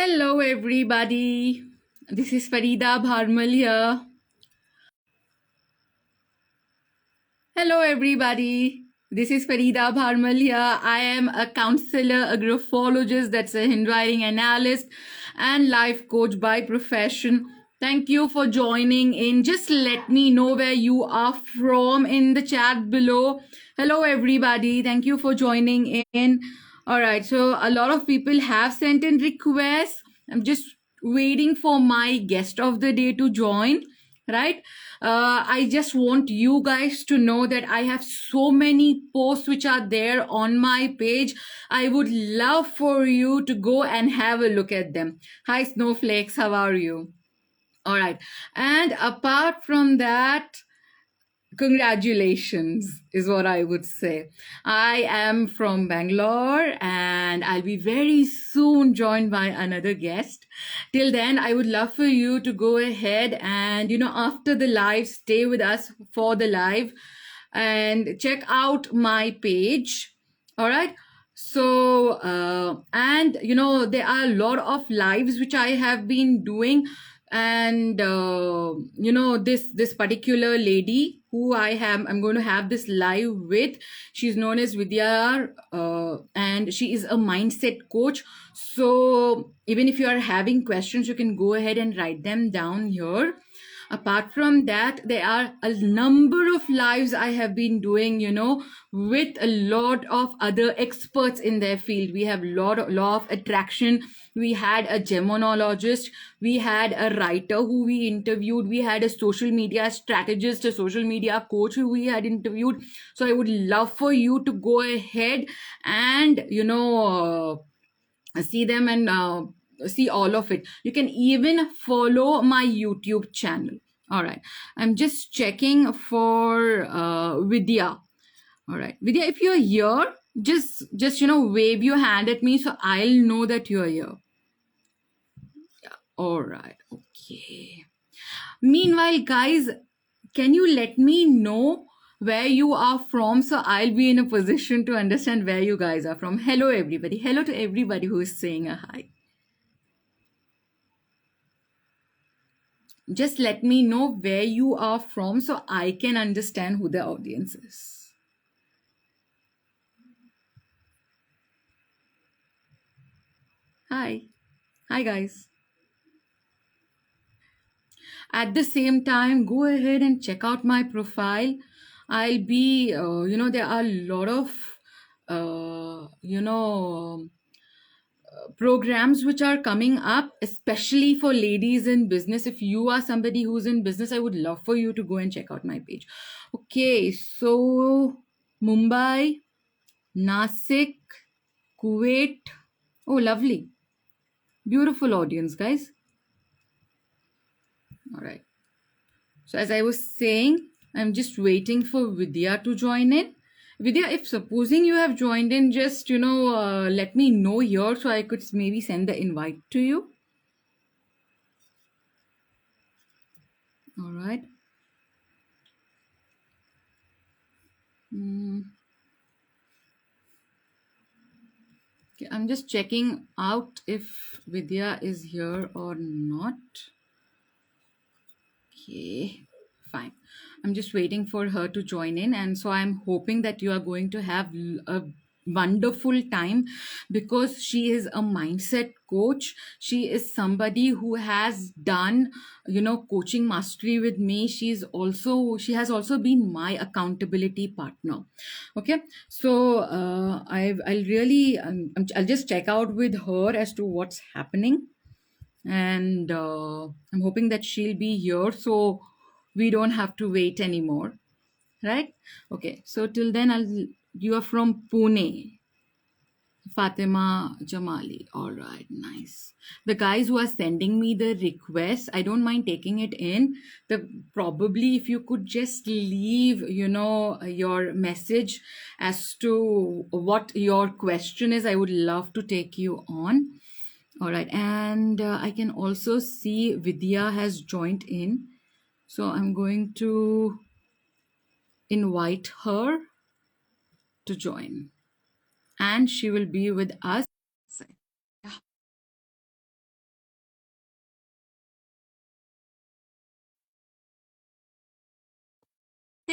Hello, everybody. This is Farida Bharmal here. Hello, everybody. This is Farida Bharmal here. I am a counselor, a graphologist, that's a handwriting analyst, and life coach by profession. Thank you for joining in. Just let me know where you are from in the chat below. Hello, everybody. Thank you for joining in. All right. So, a lot of people have sent in requests. I'm just waiting for my guest of the day to join, right? I just want you guys to know that I have so many posts which are there on my page. I would love for you to go and have a look at them. Hi, Snowflakes, how are you? All right. And apart from that, congratulations is what I would say. I am from Bangalore and I'll be very soon joined by another guest. Till then, I would love for you to go ahead and, after the live, stay with us for the live and check out my page. All right. So, there are a lot of lives which I have been doing, and this particular lady who I'm going to have this live with, she's known as Vidya, and she is a mindset coach. So even if you are having questions, you can go ahead and write them down here. Apart from that, there are a number of lives I have been doing, with a lot of other experts in their field. We have law of attraction. We had a gemonologist. We had a writer who we interviewed. We had a social media strategist, a social media coach who we had interviewed. So I would love for you to go ahead and, see them and see all of it. You can even follow my YouTube channel. All right. I'm just checking for Vidya. All right. Vidya, if you're here, just wave your hand at me so I'll know that you're here. All right. Okay. Meanwhile, guys, can you let me know where you are from so I'll be in a position to understand where you guys are from? Hello, everybody. Hello to everybody who is saying a hi. Just let me know where you are from so I can understand who the audience is. Hi. Hi, guys. At the same time, go ahead and check out my profile. I'll be, there are a lot of, programs which are coming up, especially for ladies in business. If you are somebody who's in business, I would love for you to go and check out my page. Okay, so Mumbai, Nasik, Kuwait. Oh, lovely. Beautiful audience, guys. All right. So, as I was saying, I'm just waiting for Vidya to join in. Vidya, if supposing you have joined in, just, let me know here so I could maybe send the invite to you. All right. Okay, I'm just checking out if Vidya is here or not. Okay, fine. I'm just waiting for her to join in. And so I'm hoping that you are going to have a wonderful time because she is a mindset coach. She is somebody who has done, coaching mastery with me. She has also been my accountability partner. Okay. So I'll just check out with her as to what's happening, and I'm hoping that she'll be here so we don't have to wait anymore, right? Okay, so till then, you are from Pune, Fatima Jamali. All right, nice. The guys who are sending me the request, I don't mind taking it in. The probably if you could just leave, your message as to what your question is, I would love to take you on. All right, and I can also see Vidya has joined in. So I'm going to invite her to join, and she will be with us.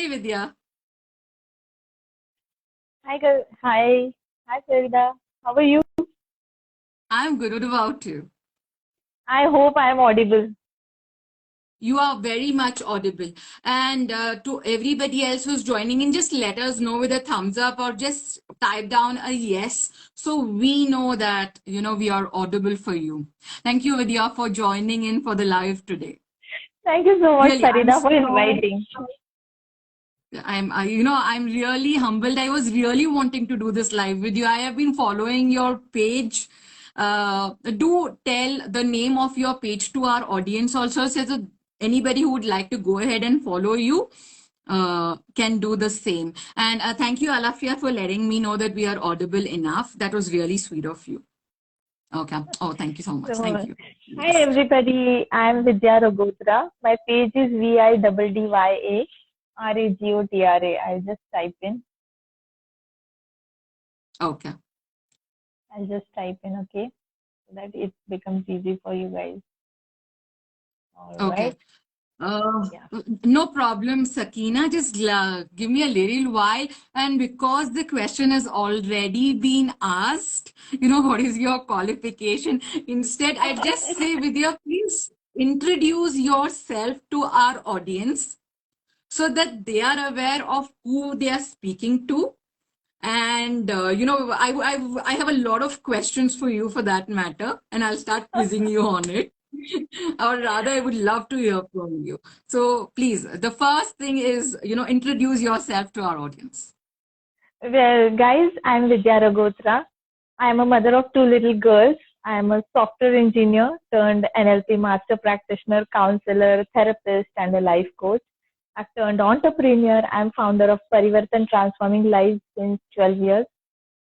Hey, Vidya. Hi, hi, Farida. How are you? I'm good. What about you? I hope I am audible. You are very much audible. And to everybody else who's joining in, just let us know with a thumbs up or just type down a yes. So we know that, we are audible for you. Thank you, Vidya, for joining in for the live today. Thank you so much, Really, I'm Farida, for so inviting. I'm really humbled. I was really wanting to do this live with you. I have been following your page. Do tell the name of your page to our audience also, so that anybody who would like to go ahead and follow you can do the same. And thank you, Alafia, for letting me know that we are audible enough. That was really sweet of you. Okay. Oh, thank you so much. Thank So, you. hi, Yes. everybody. I am Vidya Ragotra. My page is VIDDYA I'll just type in. Okay. I'll just type in, okay, so that it becomes easy for you guys. All Okay. right. Uh, Yeah. no problem, Sakina. Just give me a little while. And because the question has already been asked, what is your qualification? Instead, I just say, Vidya, please introduce yourself to our audience so that they are aware of who they are speaking to. And, I have a lot of questions for you for that matter, and I'll start quizzing you on it. Or rather, I would love to hear from you. So please, the first thing is, introduce yourself to our audience. Well, guys, I'm Vidya Ragotra. I'm a mother of two little girls. I'm a software engineer turned NLP master practitioner, counselor, therapist, and a life coach. I've turned entrepreneur. I'm founder of Parivartan Transforming Lives since 12 years.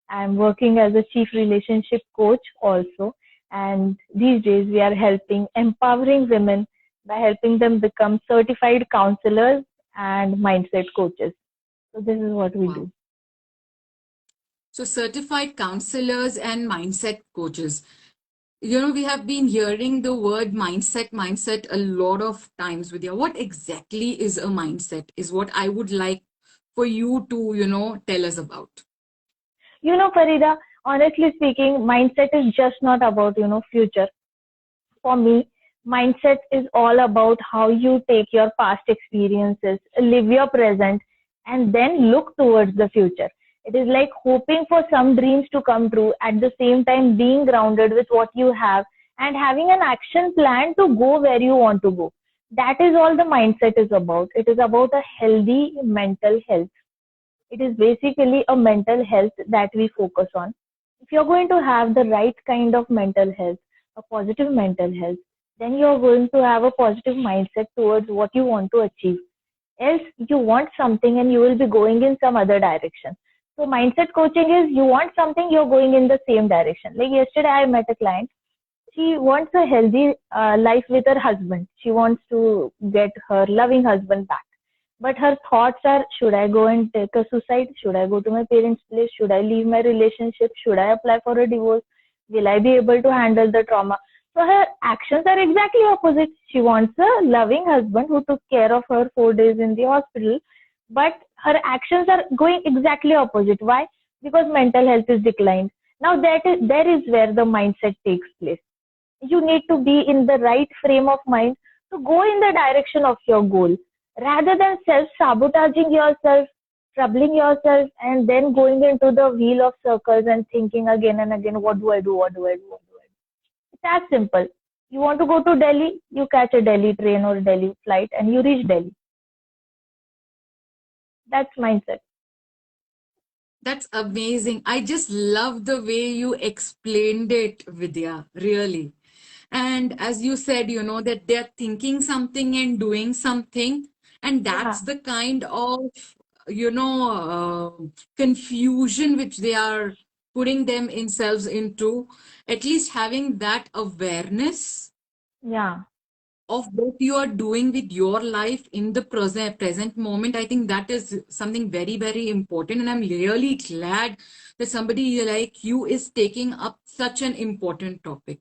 I'm working as a chief relationship coach also. And these days we are helping empowering women by helping them become certified counselors and mindset coaches. So this is what we Wow. do. So certified counselors and mindset coaches. We have been hearing the word mindset a lot of times with you. What exactly is a mindset is what I would like for you to, tell us about. Farida, honestly speaking, mindset is just not about, future. For me, mindset is all about how you take your past experiences, live your present, and then look towards the future. It is like hoping for some dreams to come true at the same time being grounded with what you have and having an action plan to go where you want to go. That is all the mindset is about. It is about a healthy mental health. It is basically a mental health that we focus on. If you're going to have the right kind of mental health, a positive mental health, then you're going to have a positive mindset towards what you want to achieve. Else, you want something and you will be going in some other direction. So, mindset coaching is you want something, you're going in the same direction. Like yesterday, I met a client. She wants a healthy life with her husband. She wants to get her loving husband back, but her thoughts are, should I go and take a suicide? Should I go to my parents' place? Should I leave my relationship? Should I apply for a divorce? Will I be able to handle the trauma? So her actions are exactly opposite. She wants a loving husband who took care of her 4 days in the hospital, but her actions are going exactly opposite. Why? Because mental health is declined. Now there is where the mindset takes place. You need to be in the right frame of mind to go in the direction of your goal rather than self sabotaging yourself, troubling yourself, and then going into the wheel of circles and thinking again and again, what do I do? What do I do? What do I do? It's as simple. You want to go to Delhi, you catch a Delhi train or Delhi flight and you reach Delhi. That's mindset. That's amazing. I just love the way you explained it, Vidya, really. And as you said, that they're thinking something and doing something. And Yeah, that's the kind of, confusion which they are putting themselves into. At least having that awareness yeah. of what you are doing with your life in the present moment. I think that is something very, very important, and I'm really glad that somebody like you is taking up such an important topic.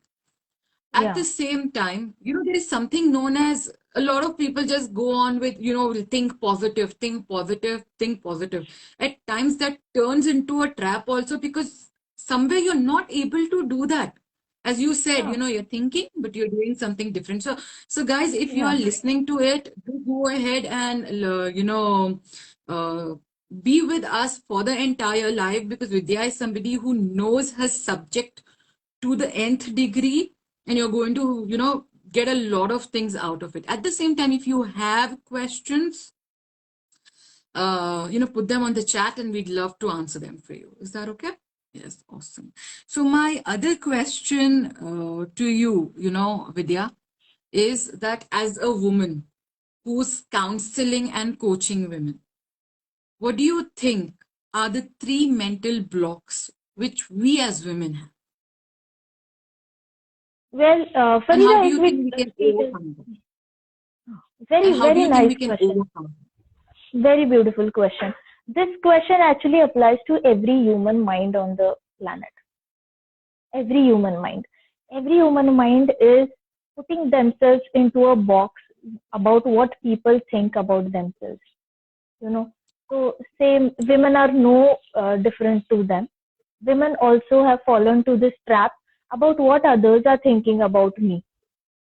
At the same time, there is something known as, a lot of people just go on with, think positive, think positive, think positive. At times that turns into a trap also, because somewhere you're not able to do that. As you said, Yeah. you're thinking, but you're doing something different. So guys, if you are Yeah. listening to it, do go ahead and, uh, be with us for the entire life, because Vidya is somebody who knows her subject to the nth degree, and you're going to, get a lot of things out of it. At the same time, if you have questions, put them on the chat and we'd love to answer them for you. Is that okay? Yes, awesome. So my other question to you, Vidya, is that as a woman who's counseling and coaching women, what do you think are the three mental blocks which we as women have? Well, And how Farida, do if you we think we can speak, overcome them? very, And how do very you think nice we can question. overcome them? Very beautiful question. This question actually applies to every human mind on the planet. Every human mind. Every human mind is putting themselves into a box about what people think about themselves. You know, so same women are no different to them. Women also have fallen to this trap about what others are thinking about me.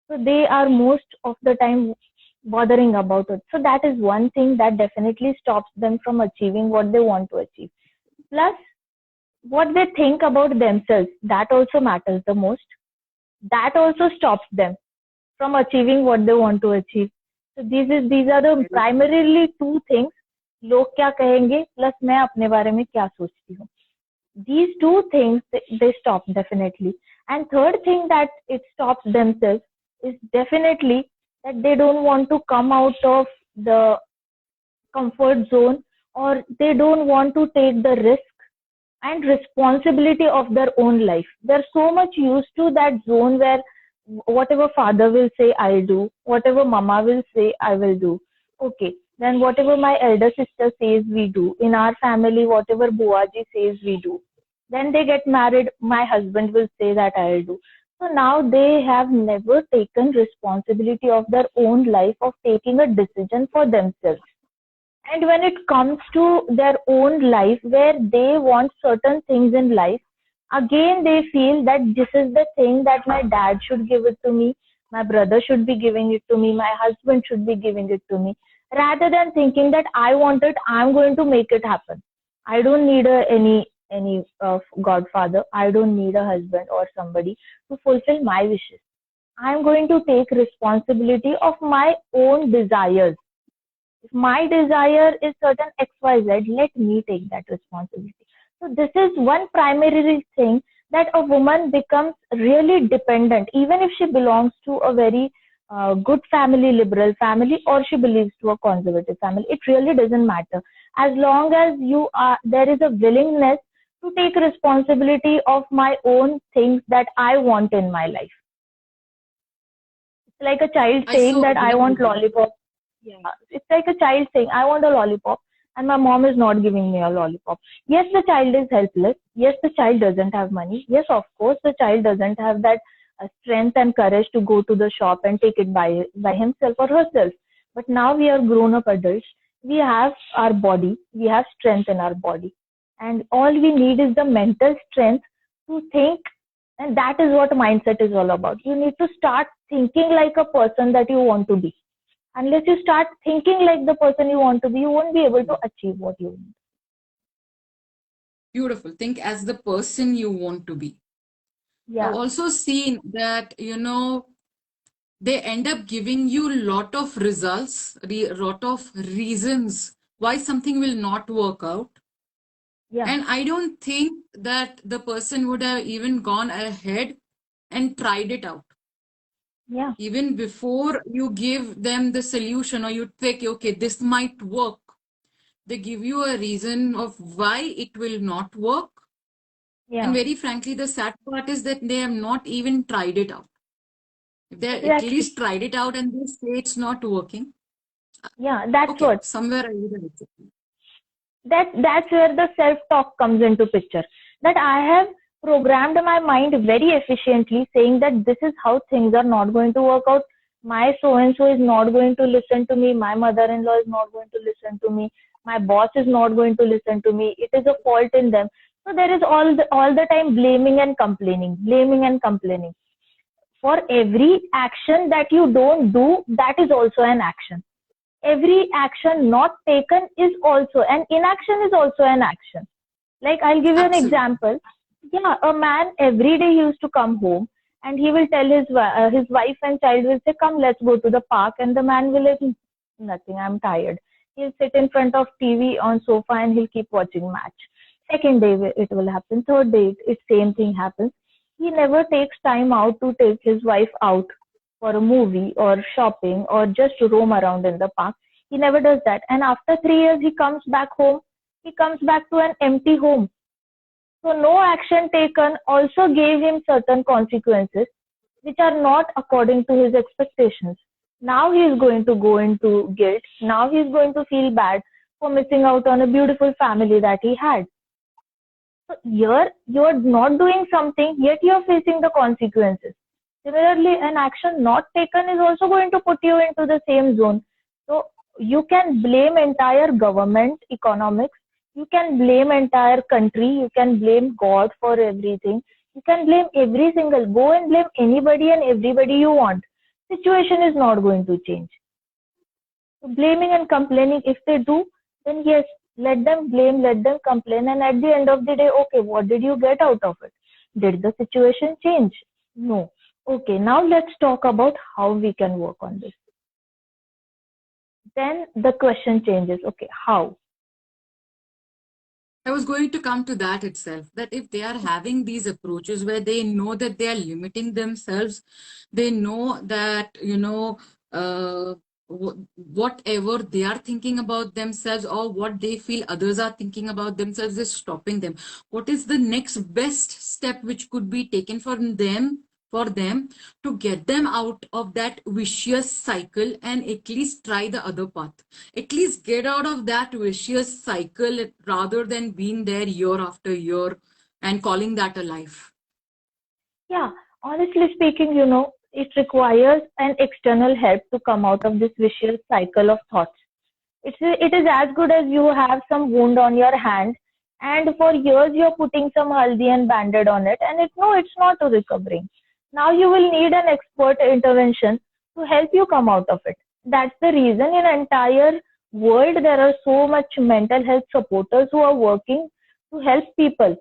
So they are most of the time bothering about it. So that is one thing that definitely stops them from achieving what they want to achieve. Plus, what they think about themselves, that also matters the most. That also stops them from achieving what they want to achieve. So these are the Very true. primarily two things. लोग क्या कहेंगे plus मैं अपने बारे में क्या सोचती हूँ. These two things they stop definitely. And third thing that it stops themselves is definitely that they don't want to come out of the comfort zone, or they don't want to take the risk and responsibility of their own life. They're so much used to that zone where whatever father will say, I'll do. Whatever mama will say, I will do. Okay. Then whatever my elder sister says, we do. In our family, whatever Buaji says, we do. Then they get married, my husband will say that I'll do. So now they have never taken responsibility of their own life, of taking a decision for themselves. And when it comes to their own life, where they want certain things in life, again they feel that this is the thing that my dad should give it to me, my brother should be giving it to me, my husband should be giving it to me, rather than thinking that I want it, I'm going to make it happen. I don't need any godfather. I don't need a husband or somebody to fulfill my wishes. I'm going to take responsibility of my own desires. If my desire is certain XYZ, let me take that responsibility. So this is one primary thing, that a woman becomes really dependent, even if she belongs to a very good family, liberal family, or she belongs to a conservative family. It really doesn't matter. As long as there is a willingness to take responsibility of my own things that I want in my life. It's like a child I saying so that I agree want with you. lollipop. Yeah, it's like a child saying, I want a lollipop, and my mom is not giving me a lollipop. Yes, the child is helpless. Yes, the child doesn't have money. Yes, of course, the child doesn't have that strength and courage to go to the shop and take it by himself or herself. But now we are grown up adults. We have our body. We have strength in our body. And all we need is the mental strength to think. And that is what mindset is all about. You need to start thinking like a person that you want to be. Unless you start thinking like the person you want to be, you won't be able to achieve what you want. Beautiful. Think as the person you want to be. I've Yeah, also seen that, they end up giving you lot of results, lot of reasons why something will not work out. yeah, And I don't think that the person would have even gone ahead and tried it out. yeah, Even before you give them the solution, or you think, okay, this might work, they give you a reason of why it will not work. And yeah. very frankly, the sad part is that they have not even tried it out. If they at Exactly. least tried it out and they say it's not working, Yeah, that's okay, what. somewhere I would have accepted. That's where the self talk comes into picture. That I have programmed my mind very efficiently, saying that this is how things are not going to work out. My so and so is not going to listen to me. My mother-in-law is not going to listen to me. My boss is not going to listen to me. It is a fault in them. So there is all the time blaming and complaining, blaming and complaining. For every action that you don't do, that is also an action. Every action not taken is also, and inaction is also an action. Like, I'll give you an Absolutely. example. Yeah, a man every day he used to come home and he will tell his wife and child will say, "Come, let's go to the park," and the man will like, "Nothing, I'm tired." He'll sit in front of TV on sofa and he'll keep watching match. Second day it will happen. Third day it same thing happens. He never takes time out to take his wife out for a movie or shopping or just to roam around in the park. He never does that. And after 3 years he comes back home. He comes back to an empty home. So no action taken also gave him certain consequences which are not according to his expectations. Now he is going to go into guilt. Now he is going to feel bad for missing out on a beautiful family that he had. So here you're not doing something, yet you're facing the consequences. Similarly, an action not taken is also going to put you into the same zone. So you can blame entire government, economics, you can blame entire country, you can blame God for everything. You can blame every single, go and blame anybody and everybody you want. Situation is not going to change. So blaming and complaining, if they do, then yes, let them blame, let them complain, and at the end of the day, okay, what did you get out of it? Did the situation change? No. Okay, now let's talk about how we can work on this. Then the question changes, okay, how? I was going to come to that itself, that if they are having these approaches where they know that they are limiting themselves, they know that, whatever they are thinking about themselves or what they feel others are thinking about themselves is stopping them. What is the next best step which could be taken for them to get them out of that vicious cycle and at least try the other path? At least get out of that vicious cycle rather than being there year after year and calling that a life. Yeah, honestly speaking, it requires an external help to come out of this vicious cycle of thoughts. It is as good as you have some wound on your hand, and for years you're putting some haldi and bandage on it, and it's not recovering. Now you will need an expert intervention to help you come out of it. That's the reason in entire world there are so much mental health supporters who are working to help people,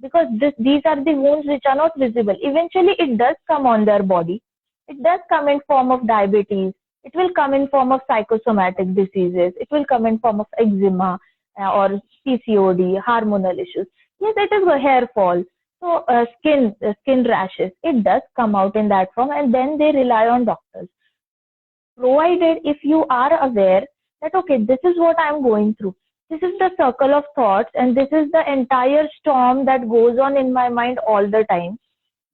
because these are the wounds which are not visible. Eventually, it does come on their body. It does come in form of diabetes. It will come in form of psychosomatic diseases. It will come in form of eczema or PCOD, hormonal issues. Yes, it is a hair fall. So skin rashes. It does come out in that form, and then they rely on doctors. Provided if you are aware that okay, this is what I'm going through. This is the circle of thoughts, and this is the entire storm that goes on in my mind all the time.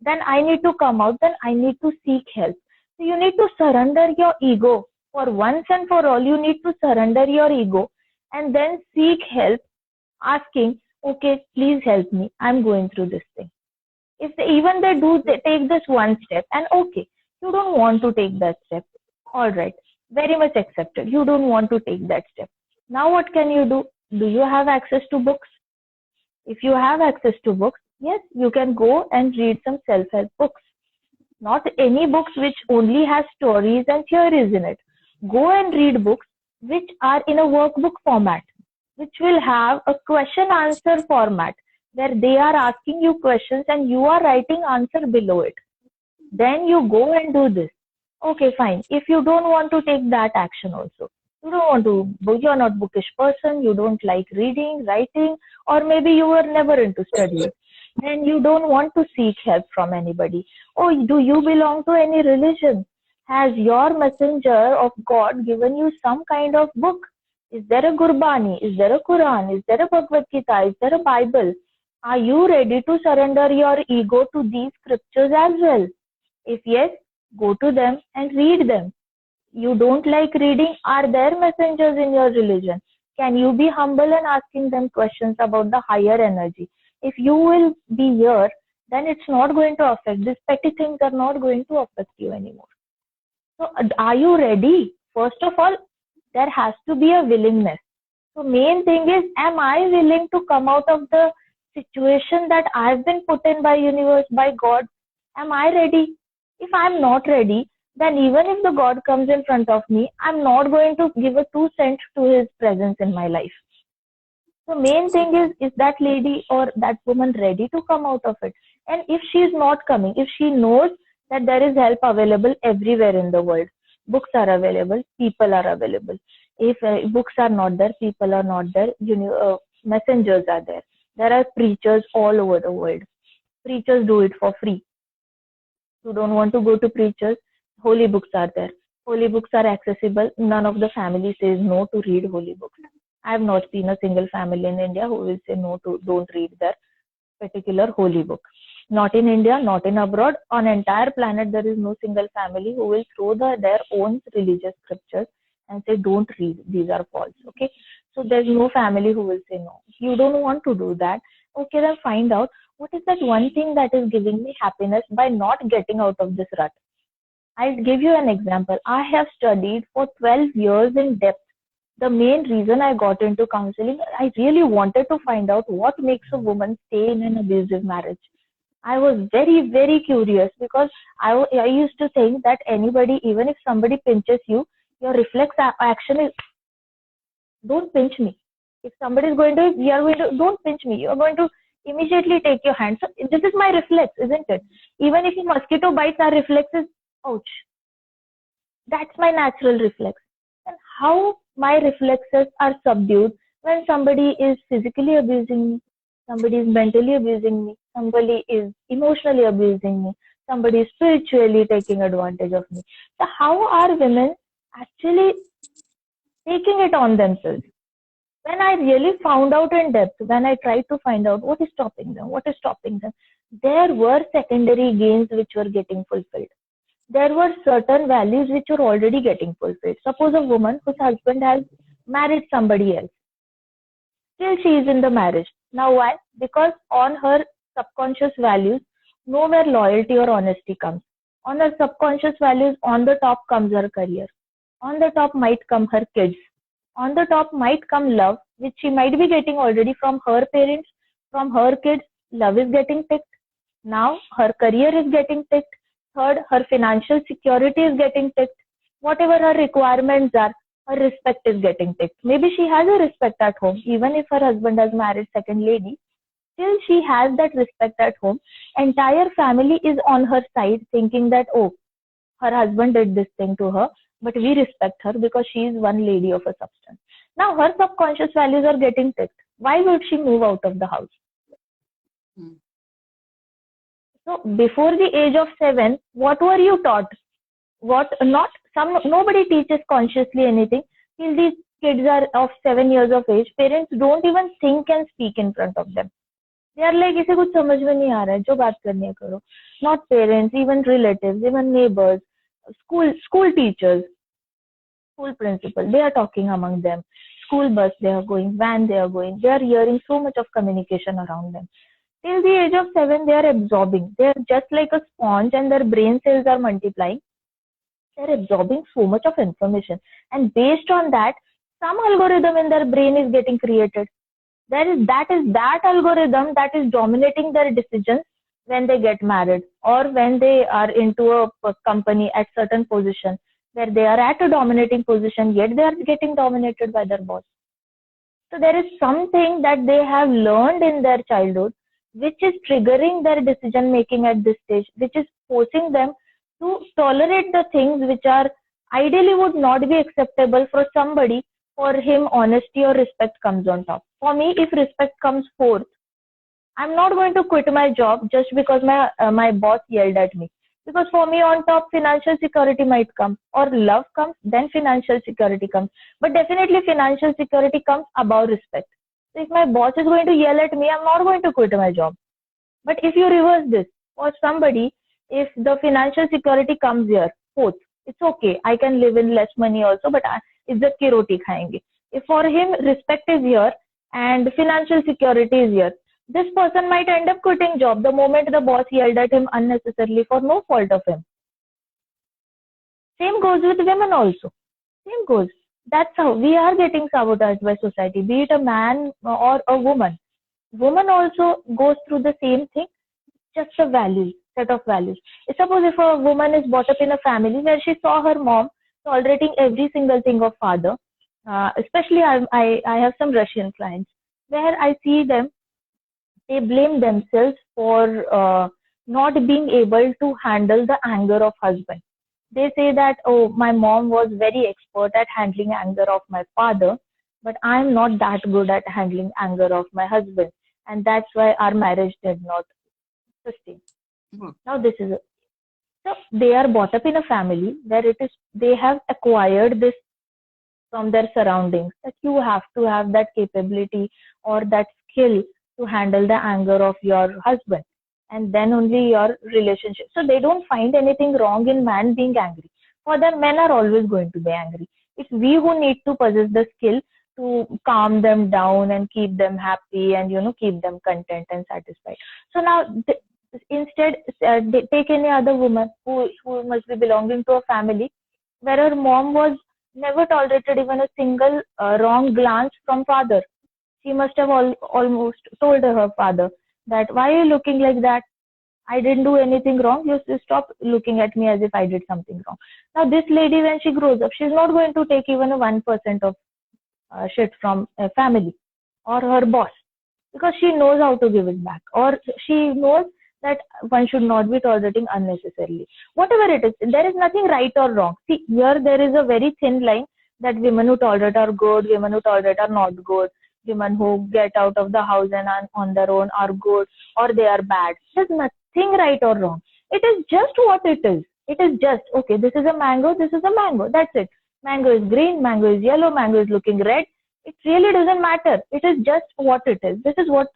Then I need to come out. Then I need to seek help. So you need to surrender your ego. For once and for all, you need to surrender your ego and then seek help, asking, okay, please help me. I'm going through this thing. If even they take this one step, and okay, you don't want to take that step. All right, very much accepted. You don't want to take that step. Now what can you do? Do you have access to books? If you have access to books, yes, you can go and read some self-help books. Not any books which only has stories and theories in it. Go and read books which are in a workbook format, which will have a question answer format where they are asking you questions and you are writing answer below it. Then you go and do this. Okay, fine. If you don't want to take that action also, you're not bookish person, you don't like reading, writing, or maybe you were never into studying, then you don't want to seek help from anybody. Oh, do you belong to any religion? Has your messenger of God given you some kind of book? Is there a Gurbani? Is there a Quran? Is there a Bhagavad Gita? Is there a Bible? Are you ready to surrender your ego to these scriptures as well? If yes, go to them and read them. You don't like reading? Are there messengers in your religion? Can you be humble and asking them questions about the higher energy? If you will be here then it's not going to affect. These petty things are not going to affect you anymore. So are you ready? First of all, there has to be a willingness. So main thing is, am I willing to come out of the situation that I've been put in by universe, by God? Am I ready? If I'm not ready, then even if the God comes in front of me, I'm not going to give a 2 cents to his presence in my life. So main thing is that lady or that woman ready to come out of it? And if she is not coming, if she knows that there is help available everywhere in the world, books are available, people are available. If books are not there, people are not there, messengers are there. There are preachers all over the world. Preachers do it for free. You don't want to go to preachers, holy books are there. Holy books are accessible. None of the family says no to read holy books. I have not seen a single family in India who will say no to don't read their particular holy book. Not in India, not in abroad. On entire planet, there is no single family who will throw their own religious scriptures and say don't read. These are false. Okay. So there's no family who will say no. You don't want to do that. Okay, then find out what is that one thing that is giving me happiness by not getting out of this rut. I'll give you an example. I have studied for 12 years in depth. The main reason I got into counseling, I really wanted to find out what makes a woman stay in an abusive marriage. I was very, very curious because I used to think that anybody, even if somebody pinches you, your reflex action is, don't pinch me. If somebody is going to, don't pinch me. You are going to immediately take your hand. So this is my reflex, isn't it? Even if a mosquito bites, our reflex is, ouch. That's my natural reflex. And how my reflexes are subdued when somebody is physically abusing me, somebody is mentally abusing me, somebody is emotionally abusing me, somebody is spiritually taking advantage of me. So how are women actually taking it on themselves? When I really found out in depth, when I tried to find out what is stopping them, there were secondary gains which were getting fulfilled. There were certain values which were already getting fulfilled. Suppose a woman whose husband has married somebody else. Still she is in the marriage. Now why? Because on her subconscious values, nowhere loyalty or honesty comes. On her subconscious values, on the top comes her career. On the top might come her kids. On the top might come love, which she might be getting already from her parents, from her kids. Love is getting picked. Now her career is getting picked. Third, her financial security is getting picked. Whatever her requirements are, her respect is getting picked. Maybe she has a respect at home. Even if her husband has married second lady, still she has that respect at home. Entire family is on her side thinking that, oh, her husband did this thing to her, but we respect her because she is one lady of a substance. Now her subconscious values are getting picked. Why would she move out of the house? So before the age of 7, what were you taught? What not? Nobody teaches consciously anything till these kids are of 7 years of age. Parents don't even think and speak in front of them. They are like, इसे कुछ समझ में नहीं आ रहा है, जो बात करनी है करो. Not parents, even relatives, even neighbors, school teachers, school principal. They are talking among them. School bus they are going, van they are going. They are hearing so much of communication around them. Till the age of 7, they are absorbing. They are just like a sponge and their brain cells are multiplying. They are absorbing so much of information. And based on that, some algorithm in their brain is getting created. That algorithm that is dominating their decisions when they get married or when they are into a company at certain position where they are at a dominating position, yet they are getting dominated by their boss. So there is something that they have learned in their childhood which is triggering their decision making at this stage, which is forcing them to tolerate the things which are ideally would not be acceptable for somebody. For him, honesty or respect comes on top. For me, if respect comes fourth, I'm not going to quit my job just because my boss yelled at me. Because for me, on top, financial security might come, or love comes, then financial security comes. But definitely, financial security comes above respect. So if my boss is going to yell at me, I'm not going to quit my job. But if you reverse this, for somebody, if the financial security comes here, fourth, it's okay. I can live in less money also, but izzat ki roti khayenge. If for him, respect is here and financial security is here, this person might end up quitting job the moment the boss yelled at him unnecessarily for no fault of him. Same goes with women also. Same goes. That's how we are getting sabotaged by society, be it a man or a woman. Woman also goes through the same thing, just a value, set of values. Suppose if a woman is brought up in a family where she saw her mom tolerating every single thing of father, especially I have some Russian clients where I see them, they blame themselves for not being able to handle the anger of husband. They say that, oh, my mom was very expert at handling anger of my father, but I'm not that good at handling anger of my husband. And that's why our marriage did not sustain. Hmm. Now this is so they are brought up in a family where it is they have acquired this from their surroundings that you have to have that capability or that skill to handle the anger of your husband, and then only your relationship. So they don't find anything wrong in man being angry. For them, men are always going to be angry. It's we who need to possess the skill to calm them down and keep them happy and keep them content and satisfied. So now instead, take any other woman who must be belonging to a family where her mom was never tolerated even a single wrong glance from father. She must have almost told her father that, why are you looking like that? I didn't do anything wrong. You stop looking at me as if I did something wrong. Now this lady, when she grows up, she's not going to take even a 1% of shit from a family or her boss, because she knows how to give it back, or she knows that one should not be tolerating unnecessarily. Whatever it is, there is nothing right or wrong. See, here there is a very thin line that women who tolerate are good, women who tolerate are not good, women who get out of the house and are on their own are good, or they are bad. There's nothing right or wrong. It is just what it is. It is just, okay, this is a mango, this is a mango. That's it. Mango is green, mango is yellow, mango is looking red. It really doesn't matter. It is just what it is. This is what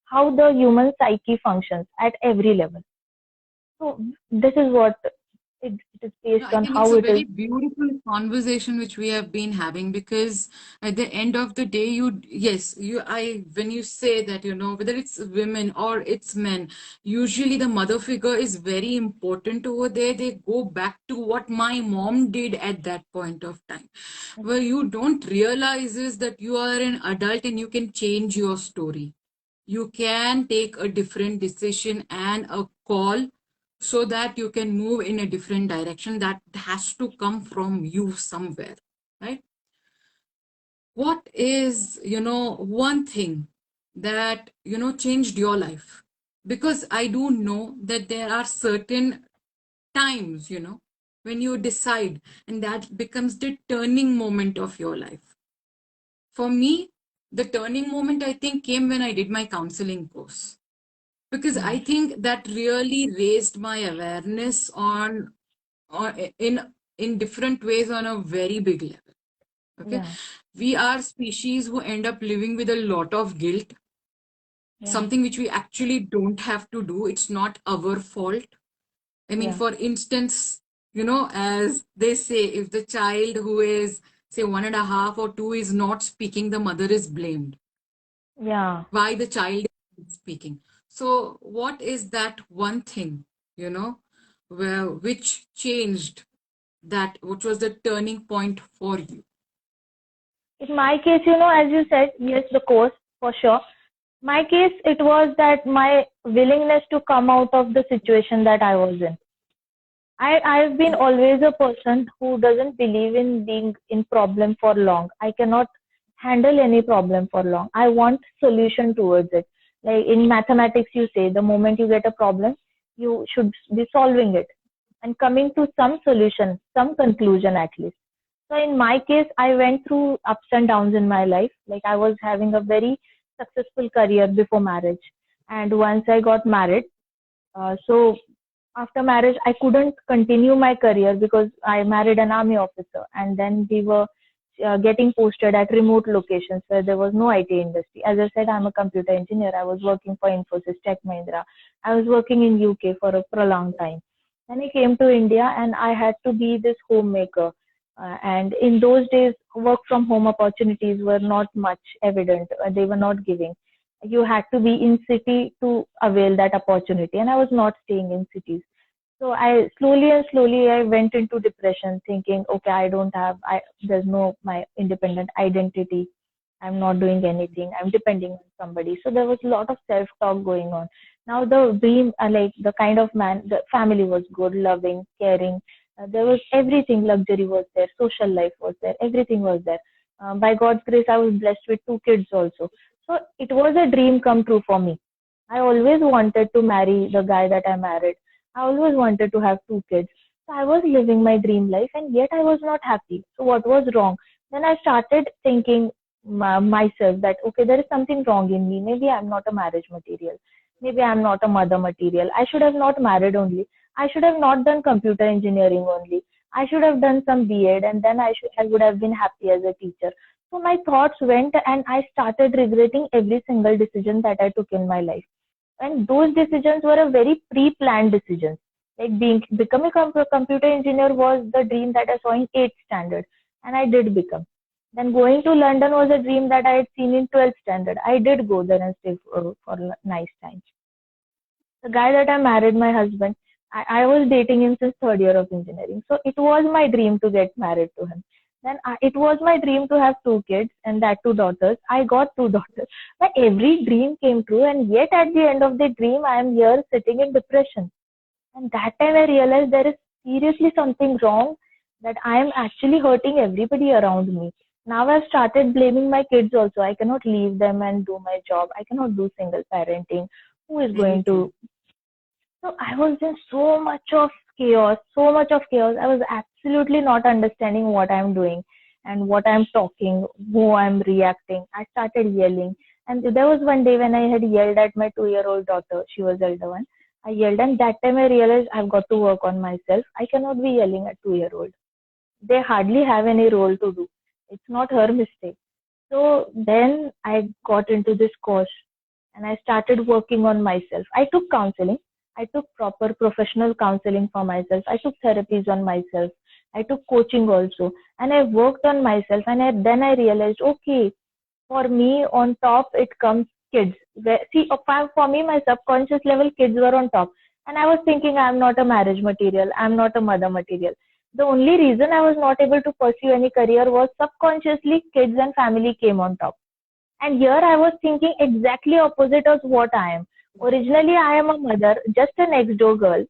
how the human psyche functions at every level. So this is what it is No, based I on think it's how a it is. very beautiful conversation which we have been having, because at the end of the day, when you say that, whether it's women or it's men, usually the mother figure is very important over there. They go back to what my mom did at that point of time. Where you don't realize is that you are an adult and you can change your story. You can take a different decision and a call so that you can move in a different direction. That has to come from you somewhere, right? What is, one thing that, changed your life? Because I do know that there are certain times, when you decide, and that becomes the turning moment of your life. For me, the turning moment, I think, came when I did my counseling course, because I Nice. think that really raised my awareness on in different ways on a very big level. Okay, Yeah. we are species who end up living with a lot of guilt, Yeah. something which we actually don't have to do. It's not our fault. I mean, Yeah. for instance, as they say, if the child who is, say, 1.5 or 2 is not speaking, the mother is blamed. Yeah. Why the child is speaking? So what is that one thing, which changed, that which was the turning point for you? In my case, as you said, yes, the course for sure. My case, it was that my willingness to come out of the situation that I was in. I've been always a person who doesn't believe in being in problem for long. I cannot handle any problem for long. I want solution towards it. Like in mathematics, you say the moment you get a problem, you should be solving it and coming to some solution, some conclusion at least. So in my case, I went through ups and downs in my life. Like I was having a very successful career before marriage, and once I got married, so after marriage, I couldn't continue my career because I married an army officer, and then we were getting posted at remote locations where there was no IT industry. As I said, I'm a computer engineer. I was working for Infosys Tech Mahindra. I was working in UK for a prolonged time. Then I came to India, and I had to be this homemaker. And in those days, work from home opportunities were not much evident. They were not giving. You had to be in city to avail that opportunity, and I was not staying in cities. So I slowly and slowly I went into depression, thinking, okay, there's no my independent identity. I'm not doing anything. I'm depending on somebody. So there was a lot of self-talk going on. Now the dream, like the kind of man, the family was good, loving, caring. There was everything. Luxury was there. Social life was there. Everything was there. By God's grace, I was blessed with two kids also. So it was a dream come true for me. I always wanted to marry the guy that I married. I always wanted to have two kids. So I was living my dream life, and yet I was not happy. So what was wrong? Then I started thinking myself that okay, there is something wrong in me. Maybe I'm not a marriage material. Maybe I'm not a mother material. I should have not married only. I should have not done computer engineering only. I should have done some B.Ed, and then I would have been happy as a teacher. So my thoughts went, and I started regretting every single decision that I took in my life. And those decisions were a very pre-planned decisions. Like becoming a computer engineer was the dream that I saw in 8th standard, and I did become. Then going to London was a dream that I had seen in 12th standard. I did go there and stay for nice time. The guy that I married, my husband, I was dating him since third year of engineering. So it was my dream to get married to him. It was my dream to have two kids and that two daughters. I got two daughters. But every dream came true, and yet at the end of the dream, I am here sitting in depression. And that time I realized there is seriously something wrong, that I am actually hurting everybody around me. Now I've started blaming my kids also. I cannot leave them and do my job. I cannot do single parenting. Who is Very going true. to? So I was in so much of chaos, so much of chaos. I was absolutely not understanding what I'm doing and what I'm talking, who I'm reacting. I started yelling. And there was one day when I had yelled at my 2-year-old daughter. She was the elder one. I yelled, and that time I realized I've got to work on myself. I cannot be yelling at 2-year-old. They hardly have any role to do. It's not her mistake. So then I got into this course, and I started working on myself. I took counseling. I took proper professional counseling for myself. I took therapies on myself. I took coaching also. And I worked on myself, and then I realized, okay, for me on top it comes kids. See, for me, my subconscious level, kids were on top. And I was thinking I'm not a marriage material. I'm not a mother material. The only reason I was not able to pursue any career was subconsciously kids and family came on top. And here I was thinking exactly opposite of what I am. Originally, I am a mother, just a next door girl,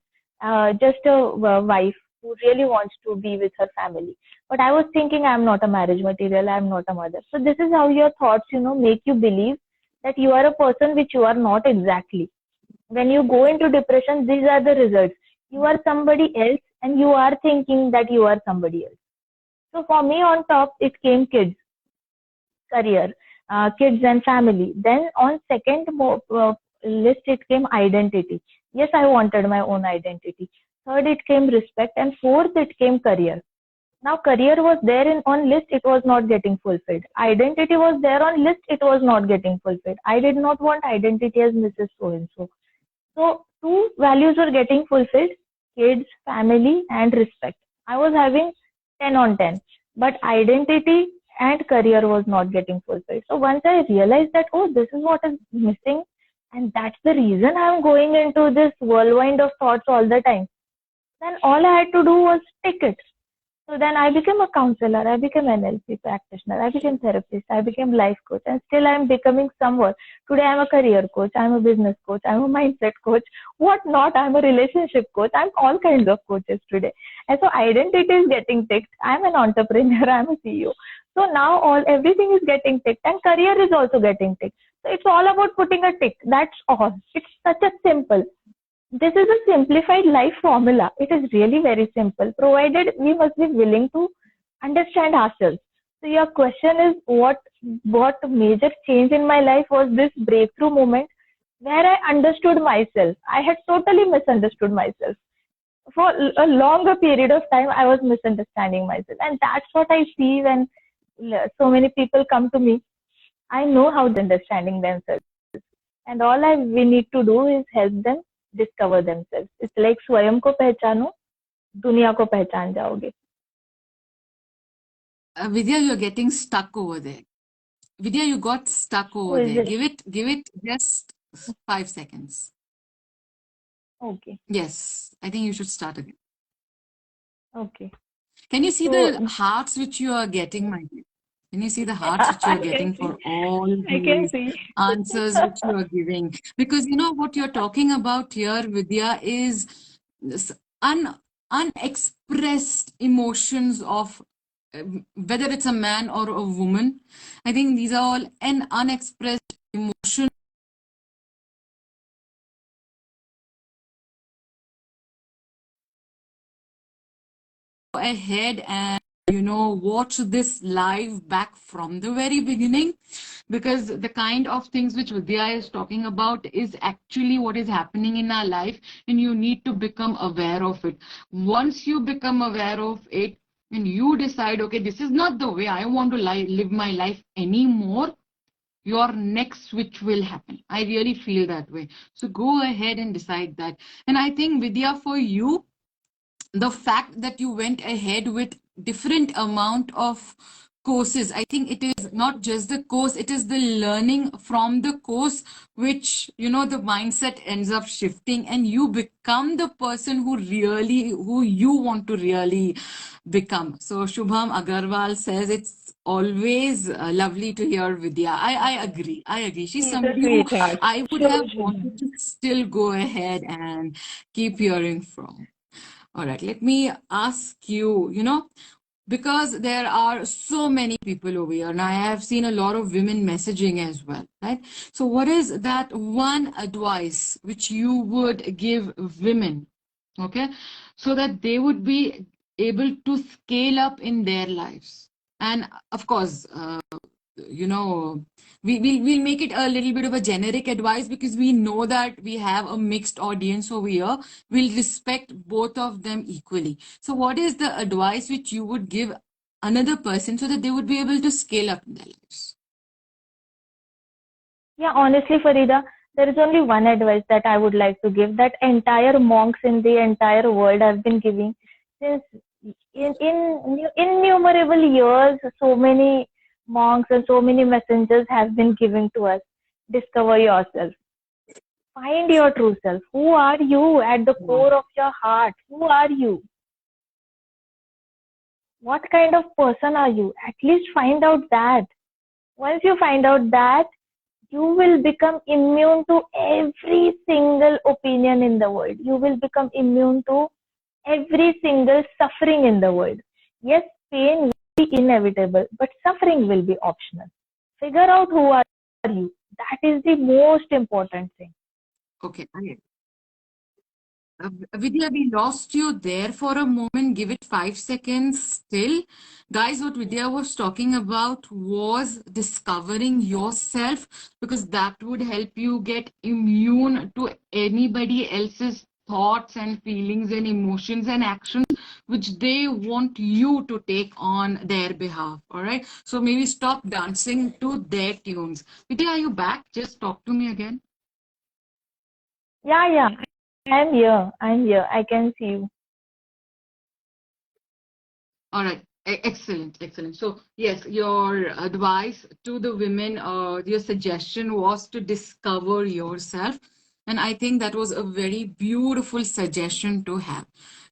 just a wife who really wants to be with her family. But I was thinking I'm not a marriage material, I'm not a mother. So this is how your thoughts, make you believe that you are a person which you are not exactly. When you go into depression, these are the results. You are somebody else, and you are thinking that you are somebody else. So for me on top, it came kids, career, kids and family. Then on second list, it came identity. Yes, I wanted my own identity. Third, it came respect, and fourth, it came career. Now, career was there on list, it was not getting fulfilled. Identity was there on list, it was not getting fulfilled. I did not want identity as Mrs. So and so. So two values were getting fulfilled: kids, family, and respect. I was having 10 on 10, but identity and career was not getting fulfilled. So once I realized that, oh, this is what is missing, and that's the reason I'm going into this whirlwind of thoughts all the time, then all I had to do was take it. So then I became a counselor, I became an NLP practitioner, I became therapist, I became life coach, and still I'm becoming someone. Today I'm a career coach, I'm a business coach, I'm a mindset coach, what not, I'm a relationship coach, I'm all kinds of coaches today. And so identity is getting ticked, I'm an entrepreneur, I'm a CEO. So now everything is getting ticked, and career is also getting ticked. So it's all about putting a tick, that's all. It's such a simple. This is a simplified life formula. It is really very simple, provided we must be willing to understand ourselves. So your question is what major change in my life was this breakthrough moment where I understood myself. I had totally misunderstood myself. For a longer period of time, I was misunderstanding myself. And that's what I see when so many people come to me. I know how they're understanding themselves. And we need to do is help them discover themselves. It's like स्वयं को पहचानो, दुनिया को पहचान जाओगे. Vidya, you're getting stuck over there. Vidya, you got stuck Who over is there. it? Give it just 5 seconds. Okay. Yes, I think you should start again. Okay. Can you see the So hearts which you are getting, my dear? Can you see the hearts yeah, which you I are can getting see. for all I can these see. answers which you are giving? Because you know what you're talking about here, Vidya, is this unexpressed emotions of whether it's a man or a woman. I think these are all an unexpressed emotion ahead and watch this live back from the very beginning, because the kind of things which Vidya is talking about is actually what is happening in our life, and you need to become aware of it. Once you become aware of it and you decide, okay, this is not the way I want to live my life anymore, your next switch will happen. I really feel that way. So go ahead and decide that. And I think, Vidya, for you, the fact that you went ahead with different amount of courses, I think it is not just the course, it is the learning from the course which the mindset ends up shifting, and you become the person who you want to really become. So Shubham Agarwal says it's always lovely to hear Vidya. I agree, she's He's a somebody who sweetheart. I would Sure, have Shubham. wanted to still go ahead and keep hearing from. All right, let me ask you, because there are so many people over here, and I have seen a lot of women messaging as well, right? So, what is that one advice which you would give women, okay, so that they would be able to scale up in their lives? And of course, you know we'll make it a little bit of a generic advice, because we know that we have a mixed audience over here. We'll respect both of them equally. So what is the advice which you would give another person so that they would be able to scale up in their lives? Yeah, honestly, Farida, there is only one advice that I would like to give, that entire monks in the entire world have been giving since in innumerable years. So many monks and so many messengers have been giving to us. Discover yourself. Find your true self. Who are you at the Wow. core of your heart? Who are you? What kind of person are you? At least find out that. Once you find out that, you will become immune to every single opinion in the world. You will become immune to every single suffering in the world. Yes, pain will be inevitable, but suffering will be optional. Figure out who are you. That is the most important thing. Okay, Vidya, we lost you there for a moment. Give it 5 seconds still. Guys, what Vidya was talking about was discovering yourself, because that would help you get immune to anybody else's thoughts and feelings and emotions and actions which they want you to take on their behalf. All right. So maybe stop dancing to their tunes. Vidya, are you back? Just talk to me again. Yeah, yeah. I'm here. I'm here. I can see you. All right. Excellent, excellent. So, yes, your advice to the women, your suggestion was to discover yourself. And I think that was a very beautiful suggestion to have.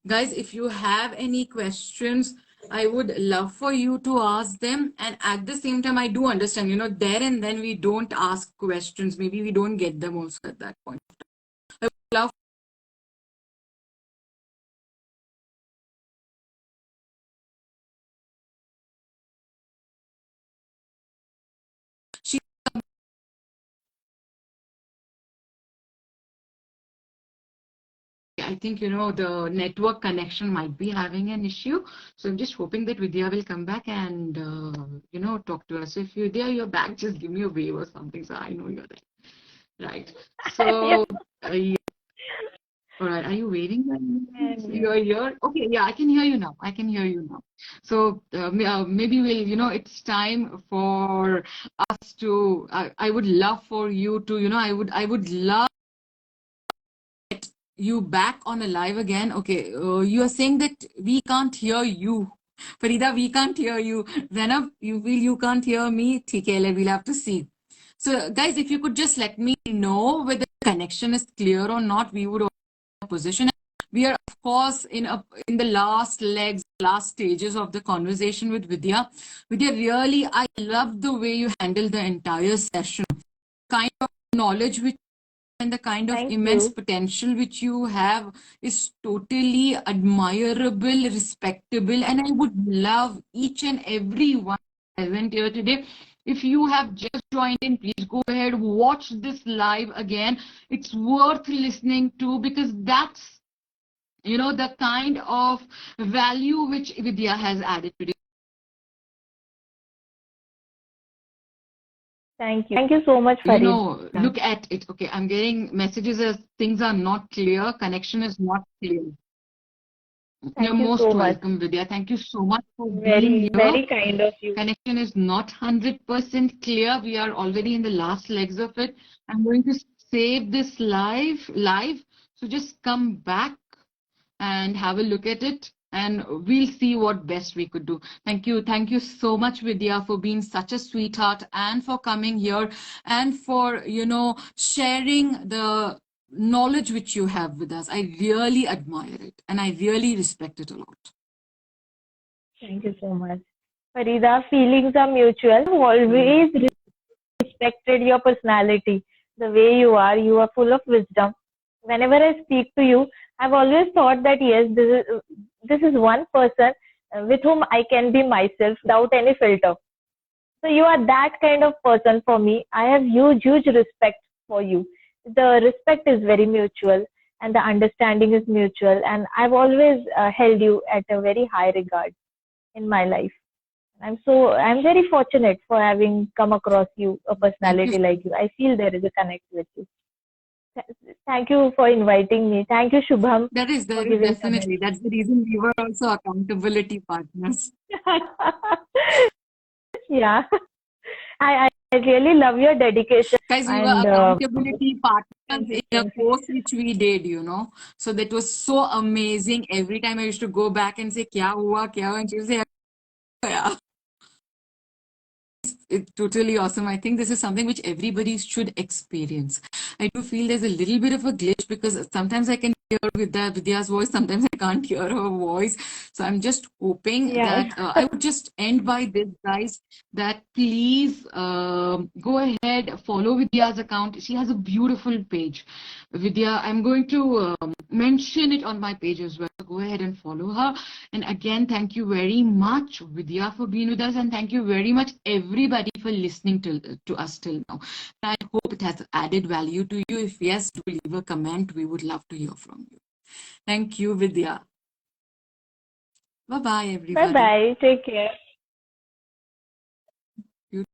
Guys, if you have any questions, I would love for you to ask them. And at the same time, I do understand, there and then we don't ask questions. Maybe we don't get them also at that point. I would love I think, the network connection might be having an issue. So I'm just hoping that Vidya will come back and, talk to us. So if Vidya, you're back, just give me a wave or something so I know you're there. Right. Yeah, So, yeah. All right. Are you waiting? I'm here. You're here? Okay. Yeah, I can hear you now. I can hear you now. So maybe we'll, it's time for us to, I would love for you to, I would love you back on a live again. Okay, you are saying that we can't hear you. Farida, we can't hear you. Zainab, you feel you can't hear me? TK, we'll have to see. So, guys, if you could just let me know whether the connection is clear or not, we would position. We are, of course, in the last legs, last stages of the conversation with Vidya. Vidya, really, I love the way you handle the entire session. Kind of knowledge which and the kind of Thank immense you. potential which you have is totally admirable, respectable, and I would love each and every one present here today. If you have just joined in, please go ahead, watch this live again. It's worth listening to because that's the kind of value which Vidya has added today. Thank you. Thank you so much, Farida. Look at it. Okay, I'm getting messages as things are not clear, connection is not clear. You're Thank you most so much. welcome, Vidya. Thank you so much for being Very, here. very kind of you. Connection is not 100% clear. We are already in the last legs of it. I'm going to save this live. So just come back and have a look at it and we'll see what best we could do. Thank you so much, Vidya, for being such a sweetheart and for coming here and for sharing the knowledge which you have with us. I really admire it and I really respect it a lot. Thank you so much. Farida, feelings are mutual. I've always respected your personality, the way you are. You are full of wisdom. Whenever I speak to you, I've always thought that yes, this is one person with whom I can be myself without any filter. So you are that kind of person for me. I have huge respect for you. The respect is very mutual and the understanding is mutual. And I've always held you at a very high regard in my life. I'm very fortunate for having come across you, a personality like you. I feel there is a connect with you. Thank you for inviting me. Thank you, Shubham. That is definitely. That's the reason we were also accountability partners. Yeah. I really love your dedication. Guys, we were accountability partners in a course which we did, So that was so amazing. Every time I used to go back and say, kya hua, and she would say, yeah. It's totally awesome. I think this is something which everybody should experience. I do feel there's a little bit of a glitch because sometimes I can hear Vidya's voice, sometimes I can't hear her voice. So I'm just hoping that I would just end by this, guys, that please go ahead, follow Vidya's account. She has a beautiful page. Vidya, I'm going to mention it on my page as well. Go ahead and follow her. And again, thank you very much, Vidya, for being with us. And thank you very much, everybody, for listening to us till now. I hope it has added value to you. If yes, do leave a comment. We would love to hear from you. Thank you, Vidya. Bye-bye, everybody. Bye-bye. Take care.